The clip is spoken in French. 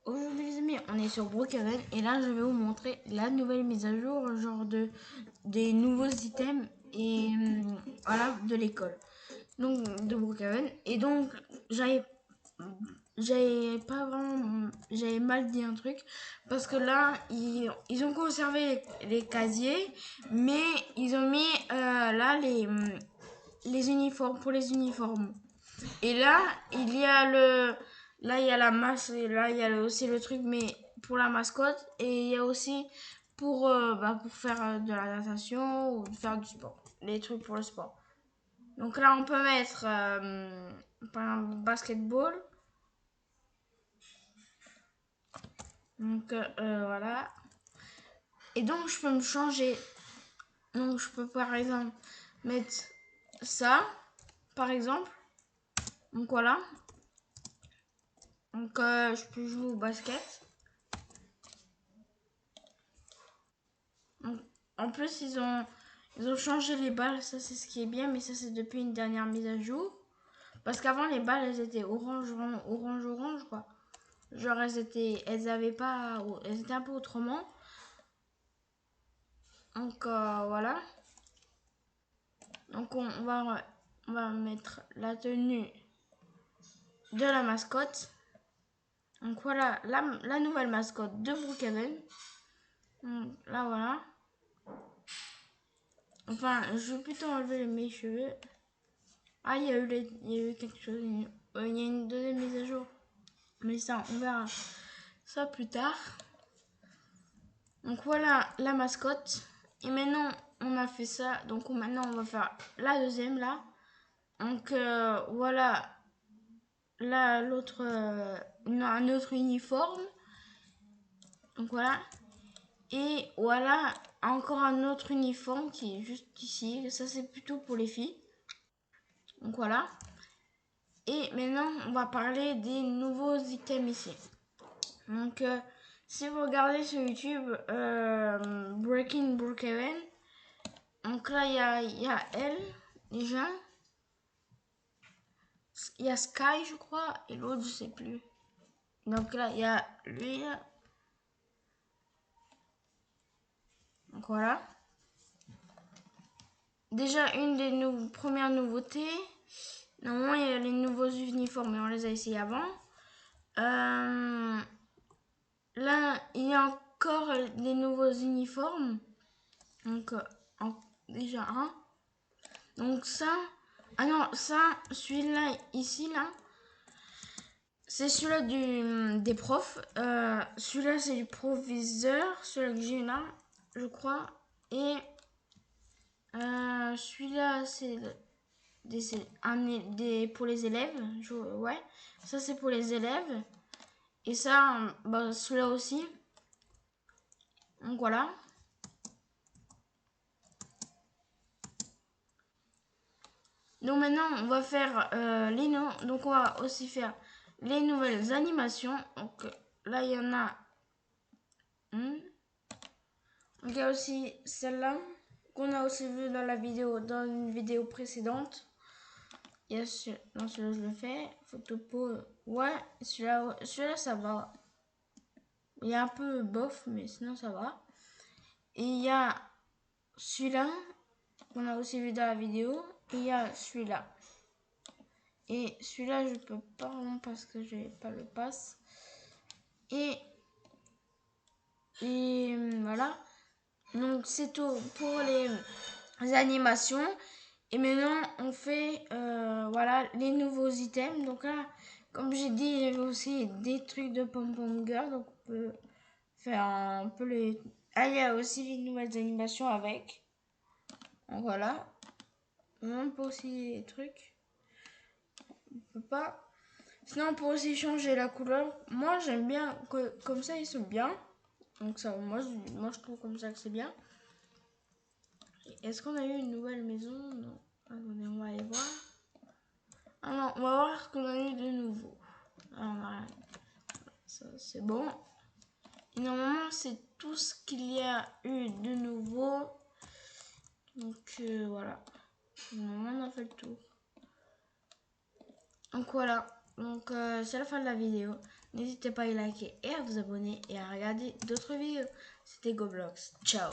Aujourd'hui les amis, on est sur Brookhaven et là je vais vous montrer la nouvelle mise à jour, genre des nouveaux items et voilà de l'école. Donc de Brookhaven et donc j'avais j'avais mal dit un truc parce que là ils ont conservé les casiers mais ils ont mis là les uniformes pour les uniformes. Et là, il y a le. Là, il y a la masse et là, il y a aussi le truc, mais pour la mascotte. Et il y a aussi pour faire de la natation ou faire du sport. Les trucs pour le sport. Donc là, on peut mettre par exemple, basketball. Donc voilà. Et donc, je peux me changer. Donc, je peux par exemple mettre ça, par exemple. Donc voilà. Donc, je peux jouer au basket. Donc, en plus, ils ont changé les balles, ça c'est ce qui est bien, mais ça c'est depuis une dernière mise à jour. Parce qu'avant les balles elles étaient orange quoi. Genre elles avaient pas, elles étaient un peu autrement. Donc voilà. Donc on va mettre la tenue de la mascotte. Donc voilà la nouvelle mascotte de Brookhaven. Là voilà. Enfin, je vais plutôt enlever mes cheveux. Ah, il y a eu quelque chose. Il y a une deuxième mise à jour. Mais ça, on verra ça plus tard. Donc voilà la mascotte. Et maintenant, on a fait ça. Donc maintenant, on va faire la deuxième là. Donc voilà. Là, l'autre, un autre uniforme. Donc voilà. Et voilà, encore un autre uniforme qui est juste ici. Ça, c'est plutôt pour les filles. Donc voilà. Et maintenant, on va parler des nouveaux items ici. Donc, si vous regardez sur YouTube Breaking Brookhaven, donc là, il y a elle, déjà. Il y a Sky, je crois, et l'autre, je sais plus. Donc là, il y a lui. Donc voilà. Déjà, une des premières nouveautés. Normalement, il y a les nouveaux uniformes, mais on les a essayés avant. Là, il y a encore des nouveaux uniformes. Donc, déjà un. Donc ça, ah non, ça, celui-là, ici, là, c'est celui-là des profs. Celui-là, c'est du proviseur, celui-là que j'ai là, je crois. Et celui-là, c'est pour les élèves. Ouais, ça, c'est pour les élèves. Et ça, bah, celui-là aussi. Donc voilà. Donc maintenant, on va faire les noms. Donc on va aussi faire les nouvelles animations. Donc là, il y en a. Donc, il y a aussi celle-là qu'on a aussi vu dans la vidéo, dans une vidéo précédente. Il y a non, celui-là je le fais. Photo pause. Ouais, celui-là ça va. Il est un peu bof, mais sinon ça va. Et il y a celui-là qu'on a aussi vu dans la vidéo. Et il y a celui-là. Et celui-là, je peux pas vraiment parce que j'ai pas le pass. Et voilà. Donc c'est tout pour les animations. Et maintenant on fait voilà les nouveaux items. Donc là, comme j'ai dit, il y avait aussi des trucs de pom-pom girl. Donc on peut faire un peu les. Ah, il y a aussi les nouvelles animations avec. Donc voilà. On peut aussi les trucs. On peut pas. Sinon on peut aussi changer la couleur. Moi j'aime bien que comme ça ils sont bien. Donc ça, moi je trouve comme ça que c'est bien. Est-ce qu'on a eu une nouvelle maison? Non. Attendez, on va aller voir. Ah non, on va voir ce qu'on a eu de nouveau. Alors, voilà. Ça, c'est bon. Et normalement, c'est tout ce qu'il y a eu de nouveau. Donc, voilà. Normalement, on a fait le tour. Donc, voilà. Donc, c'est la fin de la vidéo. N'hésitez pas à liker et à vous abonner et à regarder d'autres vidéos. C'était Goblox. Ciao.